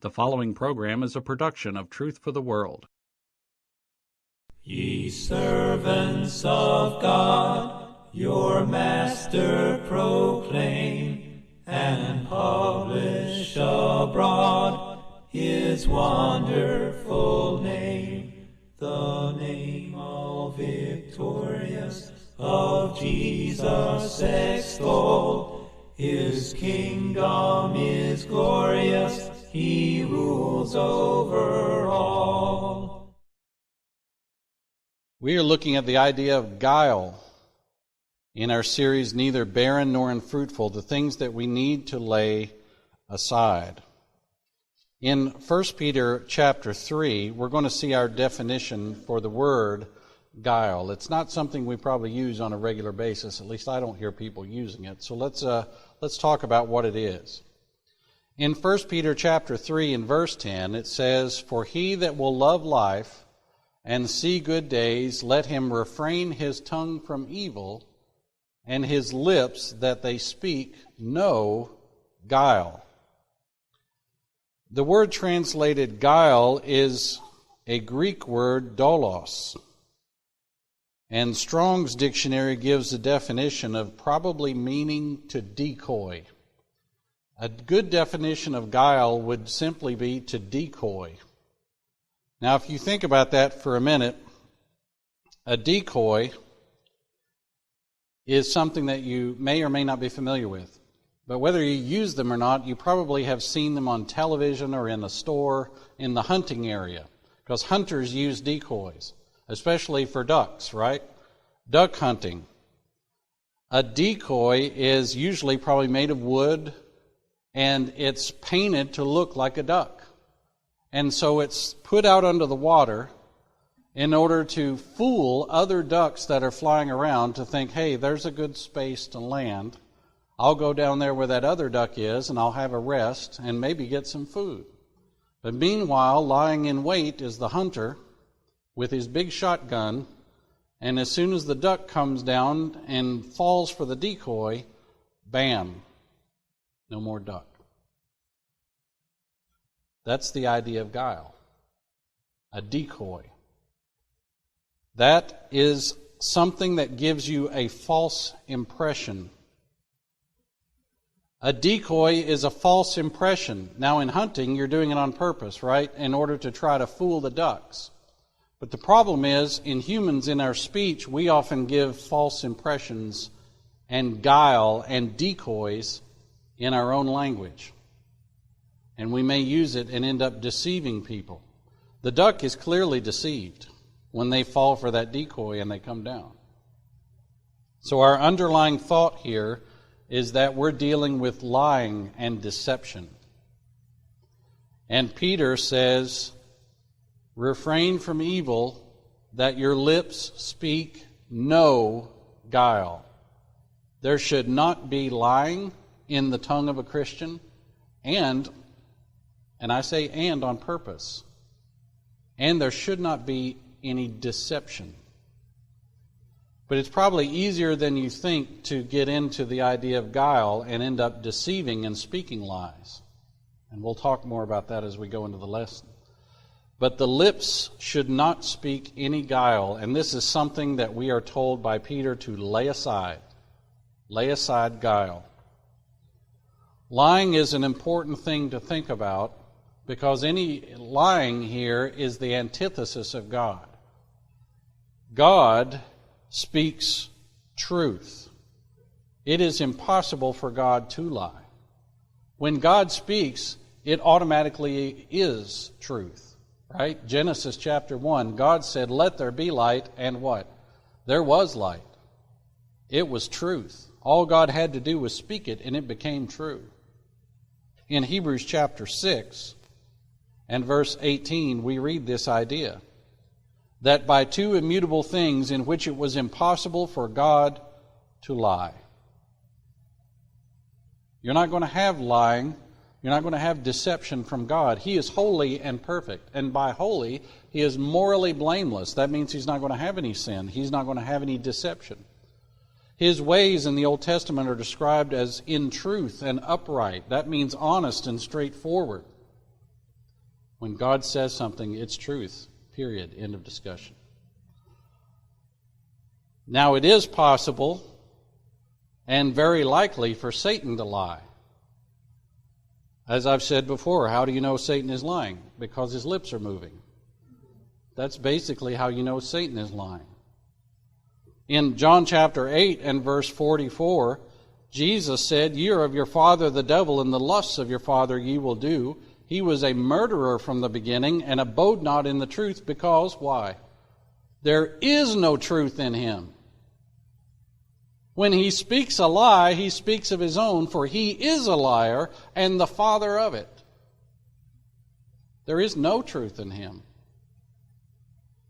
The following program is a production of Truth for the World. Ye servants of God, your Master proclaim, and publish abroad His wonderful name, the name all victorious of Jesus extol. His kingdom is glorious, He rules over all. We are looking at the idea of guile in our series, Neither Barren Nor Unfruitful, the things that we need to lay aside. In 1 Peter chapter 3, we're going to see our definition for the word guile. It's not something we probably use on a regular basis. At least I don't hear people using it. So let's talk about what it is. In 1 Peter chapter 3 and verse 10, it says, "For he that will love life and see good days, let him refrain his tongue from evil, and his lips that they speak no guile." The word translated guile is a Greek word, doulos. And Strong's dictionary gives a definition of probably meaning to decoy. A good definition of guile would simply be to decoy. Now, if you think about that for a minute, a decoy is something that you may or may not be familiar with. But whether you use them or not, you probably have seen them on television or in a store in the hunting area, because hunters use decoys, especially for ducks, right? Duck hunting. A decoy is usually probably made of wood, and it's painted to look like a duck. And so it's put out under the water in order to fool other ducks that are flying around to think, hey, there's a good space to land. I'll go down there where that other duck is, and I'll have a rest and maybe get some food. But meanwhile, lying in wait is the hunter with his big shotgun, and as soon as the duck comes down and falls for the decoy, bam, no more duck. That's the idea of guile, a decoy. That is something that gives you a false impression. A decoy is a false impression. Now, in hunting, you're doing it on purpose, right? In order to try to fool the ducks. But the problem is, in humans, in our speech, we often give false impressions and guile and decoys in our own language. And we may use it and end up deceiving people. The duck is clearly deceived when they fall for that decoy and they come down. So our underlying thought here is that we're dealing with lying and deception. And Peter says, refrain from evil, that your lips speak no guile. There should not be lying in the tongue of a Christian, and I say and on purpose, and there should not be any deception. But it's probably easier than you think to get into the idea of guile and end up deceiving and speaking lies. And we'll talk more about that as we go into the lesson. But the lips should not speak any guile, and this is something that we are told by Peter to lay aside. Lay aside guile. Lying is an important thing to think about, because any lying here is the antithesis of God. God speaks truth. It is impossible for God to lie. When God speaks, it automatically is truth. Right? Genesis chapter 1, God said, let there be light, and what? There was light. It was truth. All God had to do was speak it, and it became true. In Hebrews chapter 6 and verse 18, we read this idea, that by two immutable things in which it was impossible for God to lie. You're not going to have lying. You're not going to have deception from God. He is holy and perfect. And by holy, He is morally blameless. That means He's not going to have any sin. He's not going to have any deception. His ways in the Old Testament are described as in truth and upright. That means honest and straightforward. When God says something, it's truth. Period. End of discussion. Now, it is possible and very likely for Satan to lie. As I've said before, how do you know Satan is lying? Because his lips are moving. That's basically how you know Satan is lying. In John chapter 8 and verse 44, Jesus said, "Ye are of your father the devil, and the lusts of your father ye will do. He was a murderer from the beginning, and abode not in the truth, because," why? "There is no truth in him. When he speaks a lie, he speaks of his own, for he is a liar and the father of it." There is no truth in him.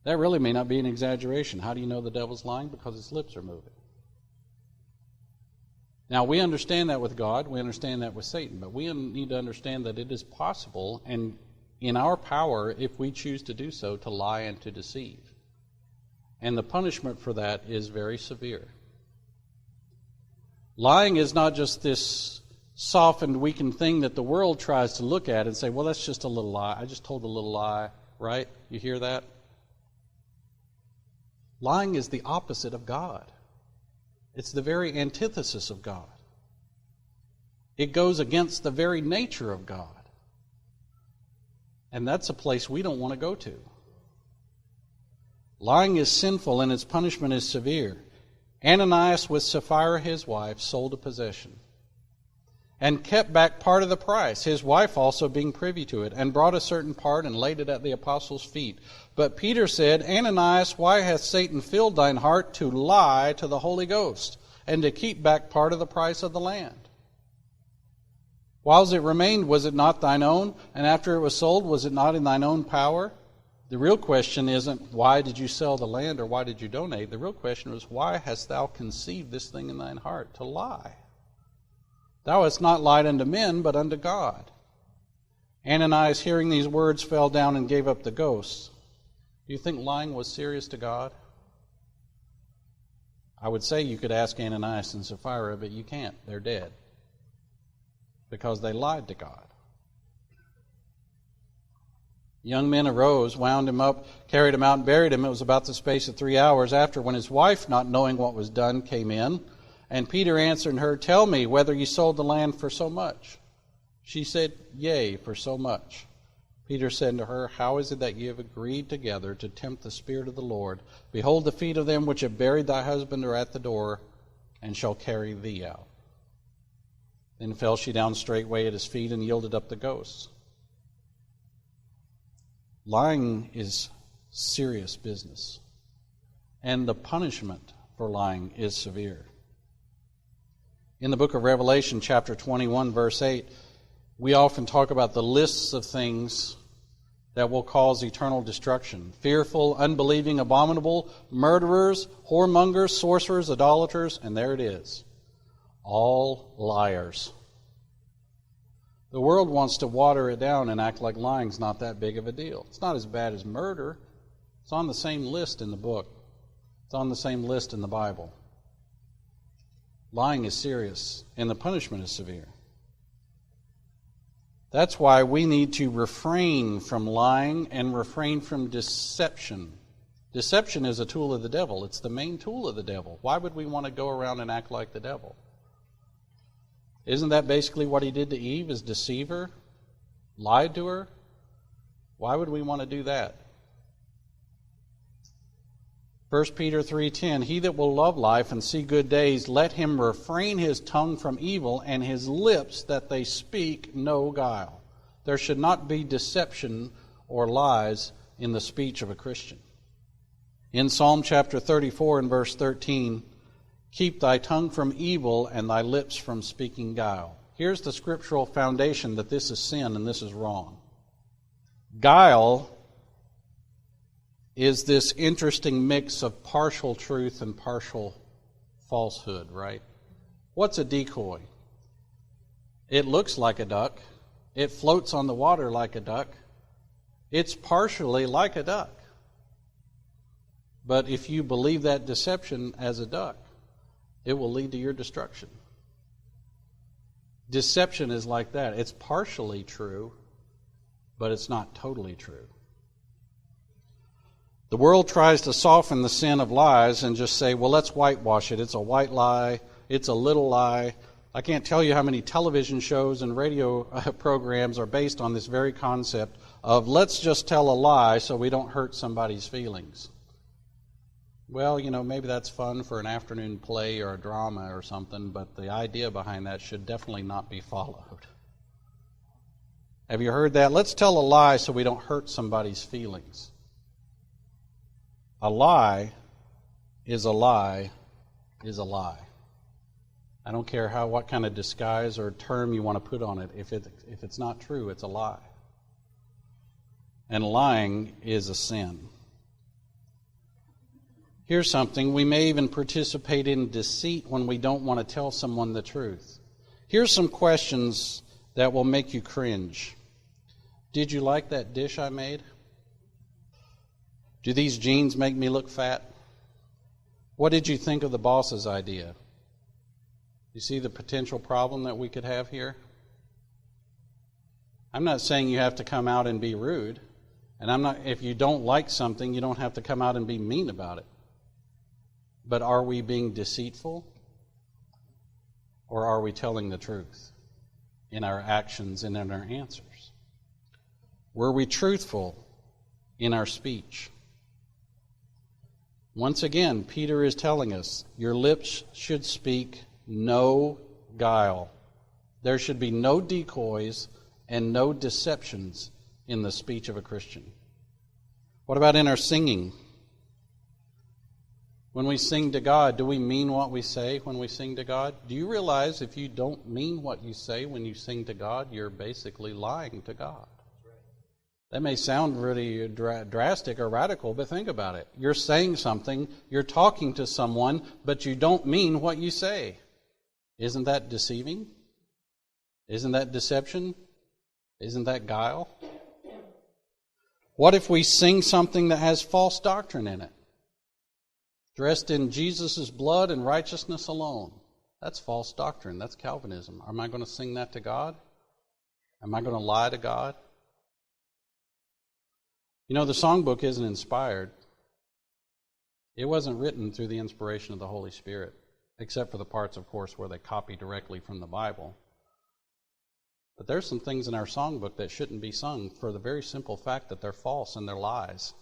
That really may not be an exaggeration. How do you know the devil's lying? Because his lips are moving. Now, we understand that with God, we understand that with Satan, but we need to understand that it is possible and in our power, if we choose to do so, to lie and to deceive. And the punishment for that is very severe. Lying is not just this softened, weakened thing that the world tries to look at and say, well, that's just a little lie. I just told a little lie, right? You hear that? Lying is the opposite of God. It's the very antithesis of God. It goes against the very nature of God. And that's a place we don't want to go to. Lying is sinful and its punishment is severe. Ananias with Sapphira his wife sold a possession and kept back part of the price, his wife also being privy to it, and brought a certain part and laid it at the apostles' feet. But Peter said, Ananias, why hath Satan filled thine heart to lie to the Holy Ghost, and to keep back part of the price of the land? Whiles it remained, was it not thine own? And after it was sold, was it not in thine own power? The real question isn't, why did you sell the land or why did you donate? The real question is, why hast thou conceived this thing in thine heart to lie? Thou hast not lied unto men, but unto God. Ananias, hearing these words, fell down and gave up the ghost. Do you think lying was serious to God? I would say you could ask Ananias and Sapphira, but you can't. They're dead. Because they lied to God. Young men arose, wound him up, carried him out, and buried him. It was about the space of 3 hours after, when his wife, not knowing what was done, came in. And Peter answered her, Tell me whether ye sold the land for so much. She said, Yea, for so much. Peter said to her, How is it that ye have agreed together to tempt the Spirit of the Lord? Behold, the feet of them which have buried thy husband are at the door, and shall carry thee out. Then fell she down straightway at his feet, and yielded up the ghost. Lying is serious business, and the punishment for lying is severe. In the book of Revelation, chapter 21, verse 8, we often talk about the lists of things that will cause eternal destruction. Fearful, unbelieving, abominable, murderers, whoremongers, sorcerers, idolaters, and there it is. All liars. The world wants to water it down and act like lying's not that big of a deal. It's not as bad as murder. It's on the same list in the book. It's on the same list in the Bible. Lying is serious, and the punishment is severe. That's why we need to refrain from lying and refrain from deception. Deception is a tool of the devil. It's the main tool of the devil. Why would we want to go around and act like the devil? Isn't that basically what he did to Eve, is deceive her? Lied to her? Why would we want to do that? 1 Peter 3:10, He that will love life and see good days, let him refrain his tongue from evil, and his lips that they speak no guile. There should not be deception or lies in the speech of a Christian. In Psalm chapter 34 and verse 13, keep thy tongue from evil and thy lips from speaking guile. Here's the scriptural foundation that this is sin and this is wrong. Guile is this interesting mix of partial truth and partial falsehood, right? What's a decoy? It looks like a duck. It floats on the water like a duck. It's partially like a duck. But if you believe that deception as a duck, it will lead to your destruction. Deception is like that. It's partially true, but it's not totally true. The world tries to soften the sin of lies and just say, well, let's whitewash it. It's a white lie. It's a little lie. I can't tell you how many television shows and radio programs are based on this very concept of let's just tell a lie so we don't hurt somebody's feelings. Well, maybe that's fun for an afternoon play or a drama or something, but the idea behind that should definitely not be followed. Have you heard that? Let's tell a lie so we don't hurt somebody's feelings. A lie is a lie is a lie. I don't care what kind of disguise or term you want to put on it. If it's not true, it's a lie. And lying is a sin. Here's something. We may even participate in deceit when we don't want to tell someone the truth. Here's some questions that will make you cringe. Did you like that dish I made? Do these jeans make me look fat? What did you think of the boss's idea? You see the potential problem that we could have here? I'm not saying you have to come out and be rude. And if you don't like something, you don't have to come out and be mean about it. But are we being deceitful? Or are we telling the truth in our actions and in our answers? Were we truthful in our speech? Once again, Peter is telling us, your lips should speak no guile. There should be no decoys and no deceptions in the speech of a Christian. What about in our singing? When we sing to God, do we mean what we say when we sing to God? Do you realize if you don't mean what you say when you sing to God, you're basically lying to God? That may sound really drastic or radical, but think about it. You're saying something, you're talking to someone, but you don't mean what you say. Isn't that deceiving? Isn't that deception? Isn't that guile? What if we sing something that has false doctrine in it? Dressed in Jesus' blood and righteousness alone. That's false doctrine. That's Calvinism. Am I going to sing that to God? Am I going to lie to God? The songbook isn't inspired. It wasn't written through the inspiration of the Holy Spirit, except for the parts, of course, where they copy directly from the Bible. But there's some things in our songbook that shouldn't be sung for the very simple fact that they're false and they're lies.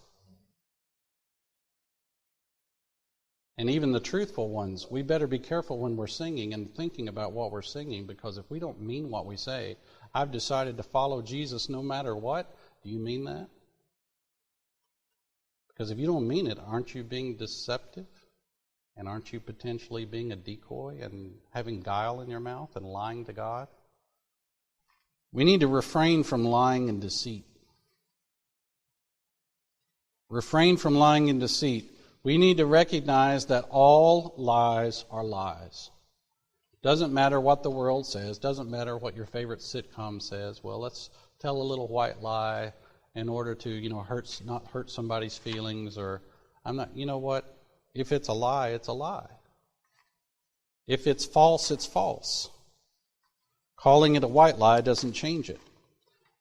And even the truthful ones, we better be careful when we're singing and thinking about what we're singing, because if we don't mean what we say, I've decided to follow Jesus no matter what. Do you mean that? Because if you don't mean it, aren't you being deceptive? And aren't you potentially being a decoy and having guile in your mouth and lying to God? We need to refrain from lying and deceit. Refrain from lying and deceit. We need to recognize that all lies are lies. Doesn't matter what the world says. Doesn't matter what your favorite sitcom says. Well, let's tell a little white lie in order to, not hurt somebody's feelings, or what? If it's a lie, it's a lie. If it's false, it's false. Calling it a white lie doesn't change it.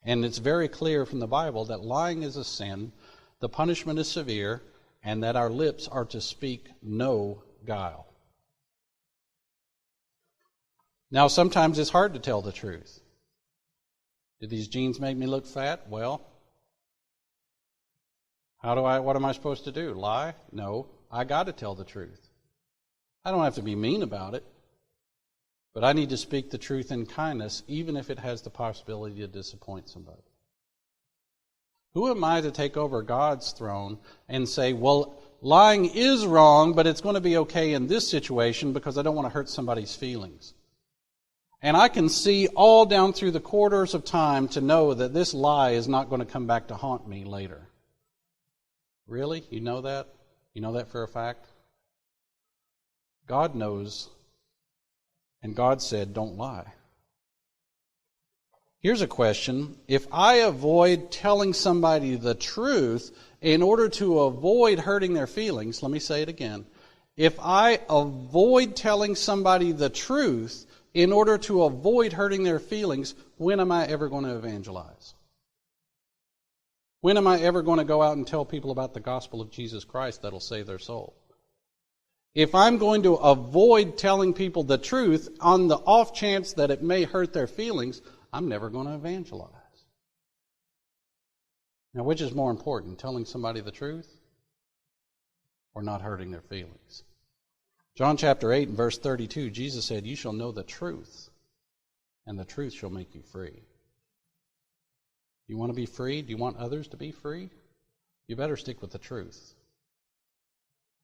And it's very clear from the Bible that lying is a sin, the punishment is severe, and that our lips are to speak no guile. Now, sometimes it's hard to tell the truth. Did these jeans make me look fat? Well, what am I supposed to do? Lie? No, I got to tell the truth. I don't have to be mean about it, but I need to speak the truth in kindness, even if it has the possibility to disappoint somebody. Who am I to take over God's throne and say, well, lying is wrong, but it's going to be okay in this situation because I don't want to hurt somebody's feelings? And I can see all down through the corridors of time to know that this lie is not going to come back to haunt me later. Really? You know that? You know that for a fact? God knows, and God said, don't lie. Here's a question. If I avoid telling somebody the truth in order to avoid hurting their feelings, let me say it again. If I avoid telling somebody the truth in order to avoid hurting their feelings, when am I ever going to evangelize? When am I ever going to go out and tell people about the gospel of Jesus Christ that'll save their soul? If I'm going to avoid telling people the truth on the off chance that it may hurt their feelings, I'm never going to evangelize. Now, which is more important, telling somebody the truth or not hurting their feelings? John chapter 8 and verse 32, Jesus said, "You shall know the truth, and the truth shall make you free." You want to be free? Do you want others to be free? You better stick with the truth.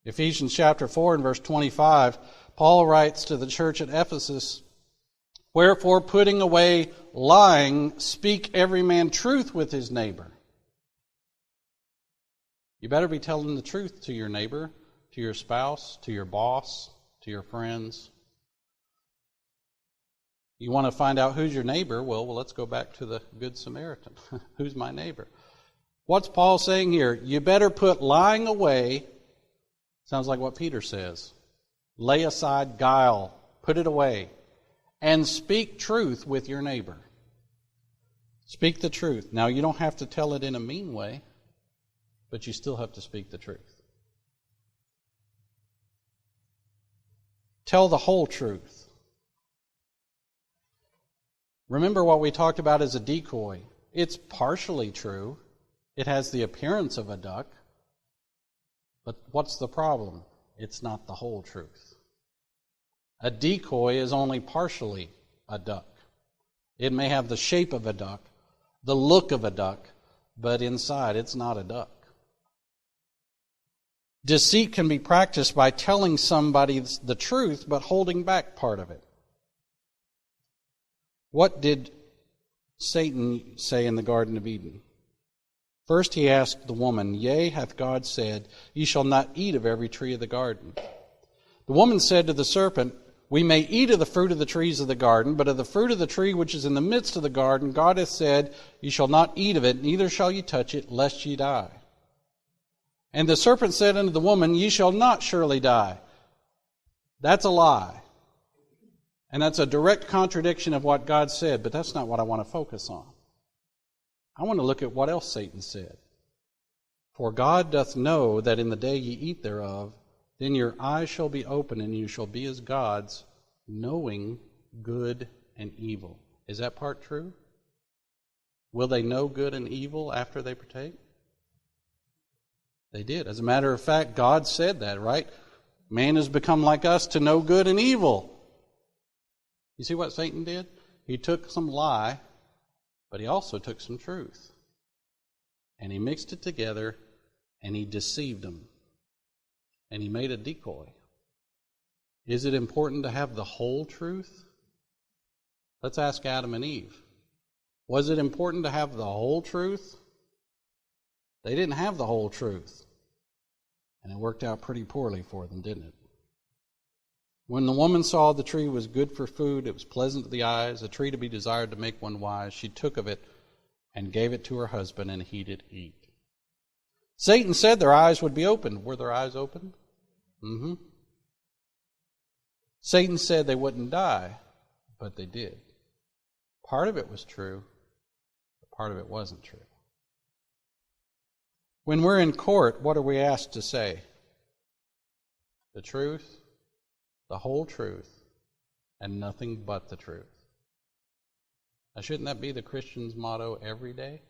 Ephesians chapter 4 and verse 25, Paul writes to the church at Ephesus, "Wherefore, putting away lying, speak every man truth with his neighbor." You better be telling the truth to your neighbor, to your spouse, to your boss, to your friends. You want to find out who's your neighbor? Well, let's go back to the Good Samaritan. Who's my neighbor? What's Paul saying here? You better put lying away. Sounds like what Peter says. Lay aside guile. Put it away. And speak truth with your neighbor. Speak the truth. Now, you don't have to tell it in a mean way, but you still have to speak the truth. Tell the whole truth. Remember what we talked about as a decoy. It's partially true. It has the appearance of a duck. But what's the problem? It's not the whole truth. A decoy is only partially a duck. It may have the shape of a duck, the look of a duck, but inside it's not a duck. Deceit can be practiced by telling somebody the truth but holding back part of it. What did Satan say in the Garden of Eden? First he asked the woman, "Yea, hath God said, Ye shall not eat of every tree of the garden?" The woman said to the serpent, "We may eat of the fruit of the trees of the garden, but of the fruit of the tree which is in the midst of the garden, God hath said, Ye shall not eat of it, neither shall ye touch it, lest ye die. And the serpent said unto the woman, Ye shall not surely die." That's a lie. And that's a direct contradiction of what God said, but that's not what I want to focus on. I want to look at what else Satan said. "For God doth know that in the day ye eat thereof, then your eyes shall be open, and you shall be as gods, knowing good and evil." Is that part true? Will they know good and evil after they partake? They did. As a matter of fact, God said that, right? Man has become like us to know good and evil. You see what Satan did? He took some lie, but he also took some truth. And he mixed it together, and he deceived them. And he made a decoy. Is it important to have the whole truth? Let's ask Adam and Eve. Was it important to have the whole truth? They didn't have the whole truth. And it worked out pretty poorly for them, didn't it? When the woman saw the tree was good for food, it was pleasant to the eyes, a tree to be desired to make one wise, she took of it and gave it to her husband, and he did eat. Satan said their eyes would be opened. Were their eyes opened? Mm-hmm. Satan said they wouldn't die, but they did. Part of it was true, but part of it wasn't true. When we're in court, what are we asked to say? The truth, the whole truth, and nothing but the truth. Now, shouldn't that be the Christian's motto every day?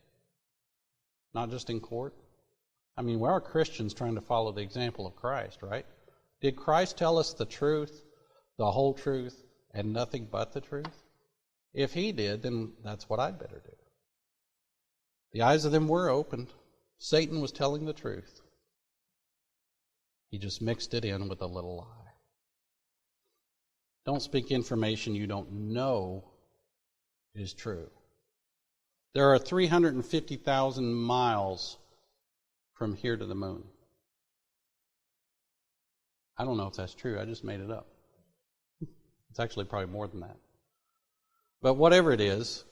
Not just in court? I mean, we are Christians trying to follow the example of Christ, right? Did Christ tell us the truth, the whole truth, and nothing but the truth? If he did, then that's what I'd better do. The eyes of them were opened. Satan was telling the truth. He just mixed it in with a little lie. Don't speak information you don't know is true. There are 350,000 miles from here to the moon. I don't know if that's true. I just made it up. It's actually probably more than that. But whatever it is,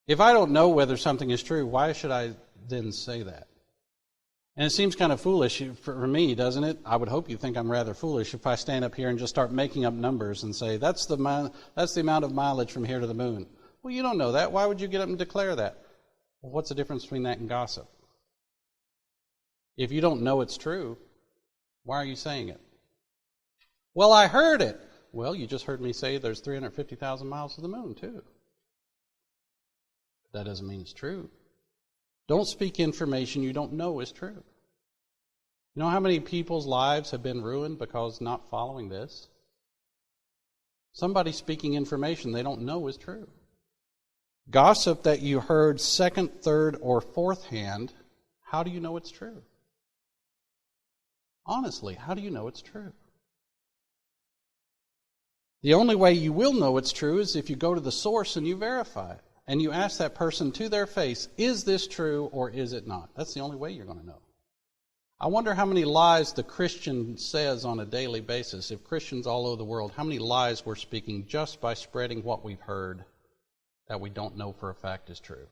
if I don't know whether something is true, why should I then say that? And it seems kind of foolish for me, doesn't it? I would hope you think I'm rather foolish if I stand up here and just start making up numbers and say, that's the amount of mileage from here to the moon. Well, you don't know that. Why would you get up and declare that? Well, what's the difference between that and gossip? If you don't know it's true, why are you saying it? Well, I heard it. Well, you just heard me say there's 350,000 miles to the moon, too. That doesn't mean it's true. Don't speak information you don't know is true. You know how many people's lives have been ruined because not following this? Somebody speaking information they don't know is true. Gossip that you heard second, third, or fourth hand, how do you know it's true? Honestly, how do you know it's true? The only way you will know it's true is if you go to the source and you verify it. And you ask that person to their face, is this true or is it not? That's the only way you're going to know. I wonder how many lies the Christian says on a daily basis. If Christians all over the world, how many lies we're speaking just by spreading what we've heard that we don't know for a fact is true.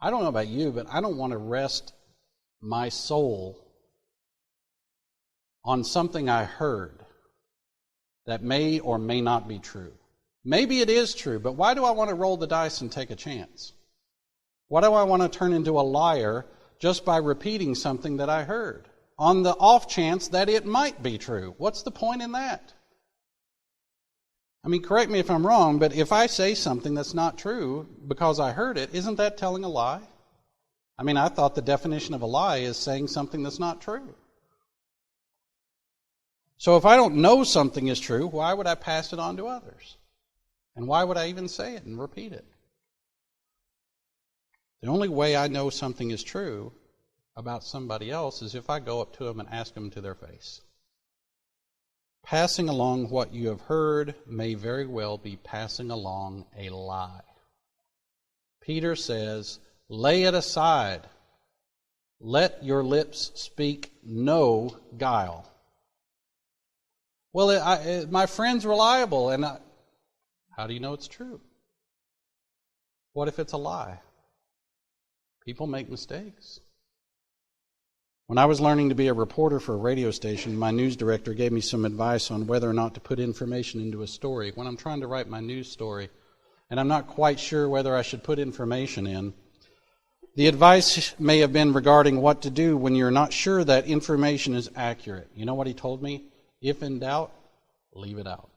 I don't know about you, but I don't want to rest my soul on something I heard that may or may not be true. Maybe it is true, but why do I want to roll the dice and take a chance? Why do I want to turn into a liar just by repeating something that I heard on the off chance that it might be true? What's the point in that? I mean, correct me if I'm wrong, but if I say something that's not true because I heard it, isn't that telling a lie? I mean, I thought the definition of a lie is saying something that's not true. So if I don't know something is true, why would I pass it on to others? And why would I even say it and repeat it? The only way I know something is true about somebody else is if I go up to them and ask them to their face. Passing along what you have heard may very well be passing along a lie. Peter says, lay it aside. Let your lips speak no guile. Well, my friend's reliable, and how do you know it's true? What if it's a lie? People make mistakes. When I was learning to be a reporter for a radio station, my news director gave me some advice on whether or not to put information into a story. When I'm trying to write my news story, and I'm not quite sure whether I should put information in, the advice may have been regarding what to do when you're not sure that information is accurate. You know what he told me? If in doubt, leave it out.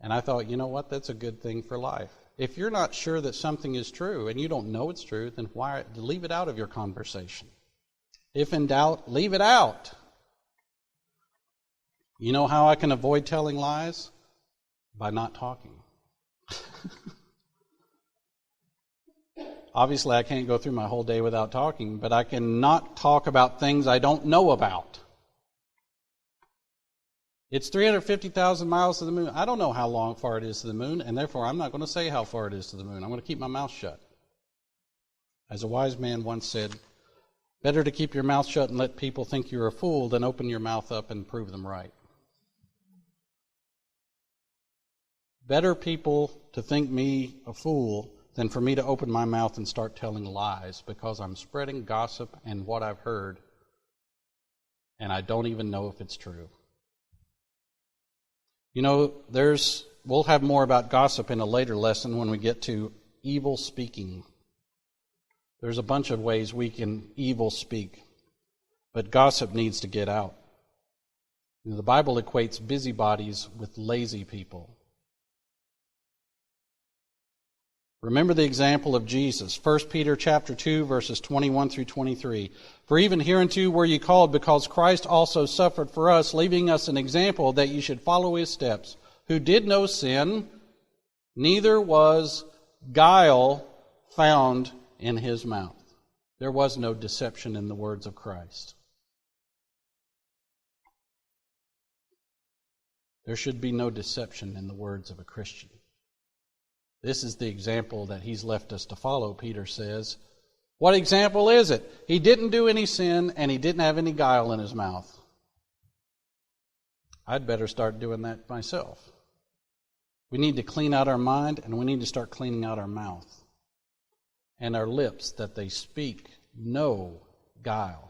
And I thought, you know what? That's a good thing for life. If you're not sure that something is true and you don't know it's true, then why leave it out of your conversation? If in doubt, leave it out. You know how I can avoid telling lies? By not talking. Obviously, I can't go through my whole day without talking, but I can not talk about things I don't know about. It's 350,000 miles to the moon. I don't know how far it is to the moon, and therefore I'm not going to say how far it is to the moon. I'm going to keep my mouth shut. As a wise man once said, better to keep your mouth shut and let people think you're a fool than open your mouth up and prove them right. Better people to think me a fool than for me to open my mouth and start telling lies because I'm spreading gossip and what I've heard, and I don't even know if it's true. You know, we'll have more about gossip in a later lesson when we get to evil speaking. There's a bunch of ways we can evil speak, but gossip needs to get out. You know, the Bible equates busybodies with lazy people. Remember the example of Jesus, 1 Peter chapter 2, verses 21 through 23. For even hereunto were ye called, because Christ also suffered for us, leaving us an example that ye should follow his steps, who did no sin, neither was guile found in his mouth. There was no deception in the words of Christ. There should be no deception in the words of a Christian. This is the example that he's left us to follow, Peter says. What example is it? He didn't do any sin and he didn't have any guile in his mouth. I'd better start doing that myself. We need to clean out our mind and we need to start cleaning out our mouth and our lips, that they speak no guile.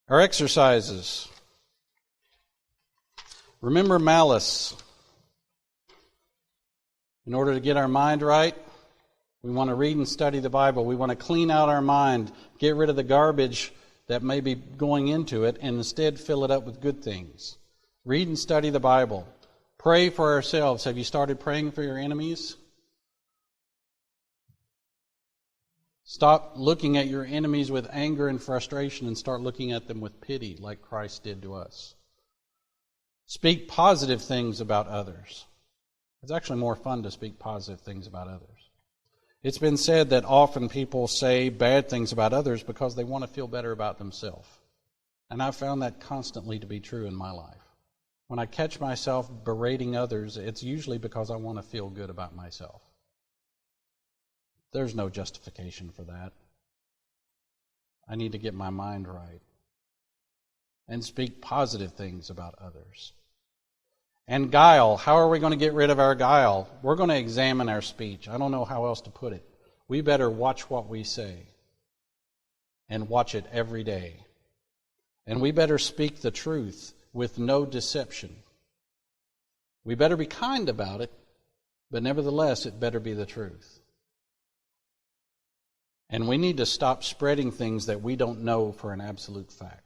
Our exercises. Remember malice. In order to get our mind right, we want to read and study the Bible. We want to clean out our mind, get rid of the garbage that may be going into it, and instead fill it up with good things. Read and study the Bible. Pray for ourselves. Have you started praying for your enemies? Stop looking at your enemies with anger and frustration and start looking at them with pity like Christ did to us. Speak positive things about others. It's actually more fun to speak positive things about others. It's been said that often people say bad things about others because they want to feel better about themselves. And I've found that constantly to be true in my life. When I catch myself berating others, it's usually because I want to feel good about myself. There's no justification for that. I need to get my mind right and speak positive things about others. And guile. How are we going to get rid of our guile? We're going to examine our speech. I don't know how else to put it. We better watch what we say and watch it every day. And we better speak the truth with no deception. We better be kind about it, but nevertheless, it better be the truth. And we need to stop spreading things that we don't know for an absolute fact.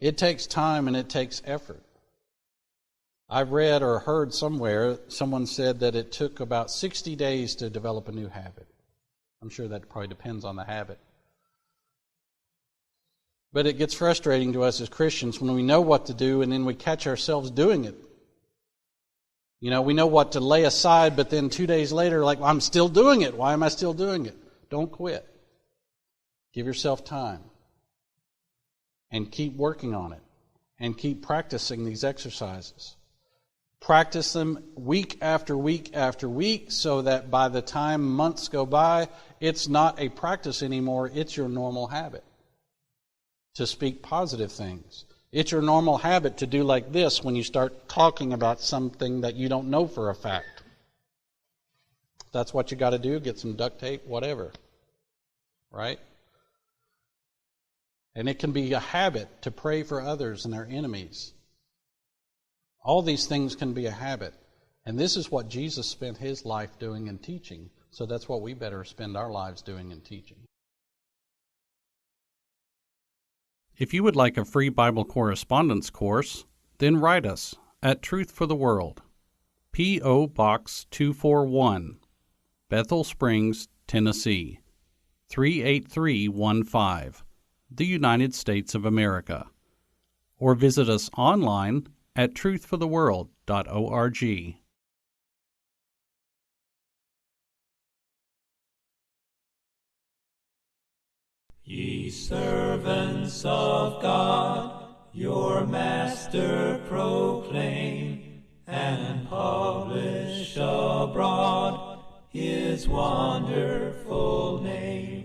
It takes time and it takes effort. I've read or heard somewhere, someone said that it took about 60 days to develop a new habit. I'm sure that probably depends on the habit. But it gets frustrating to us as Christians when we know what to do and then we catch ourselves doing it. You know, we know what to lay aside, but then 2 days later, like, I'm still doing it. Why am I still doing it? Don't quit. Give yourself time. And keep working on it. And keep practicing these exercises. Practice them week after week after week so that by the time months go by, it's not a practice anymore, it's your normal habit to speak positive things. It's your normal habit to do like this when you start talking about something that you don't know for a fact. That's what you got to do, get some duct tape, whatever. Right? And it can be a habit to pray for others and our enemies. All these things can be a habit. And this is what Jesus spent his life doing and teaching. So that's what we better spend our lives doing and teaching. If you would like a free Bible correspondence course, then write us at Truth for the World, P.O. Box 241, Bethel Springs, Tennessee, 38315, the United States of America. Or visit us online at truthfortheworld.org. Ye servants of God, your Master proclaim, and publish abroad his wonderful name.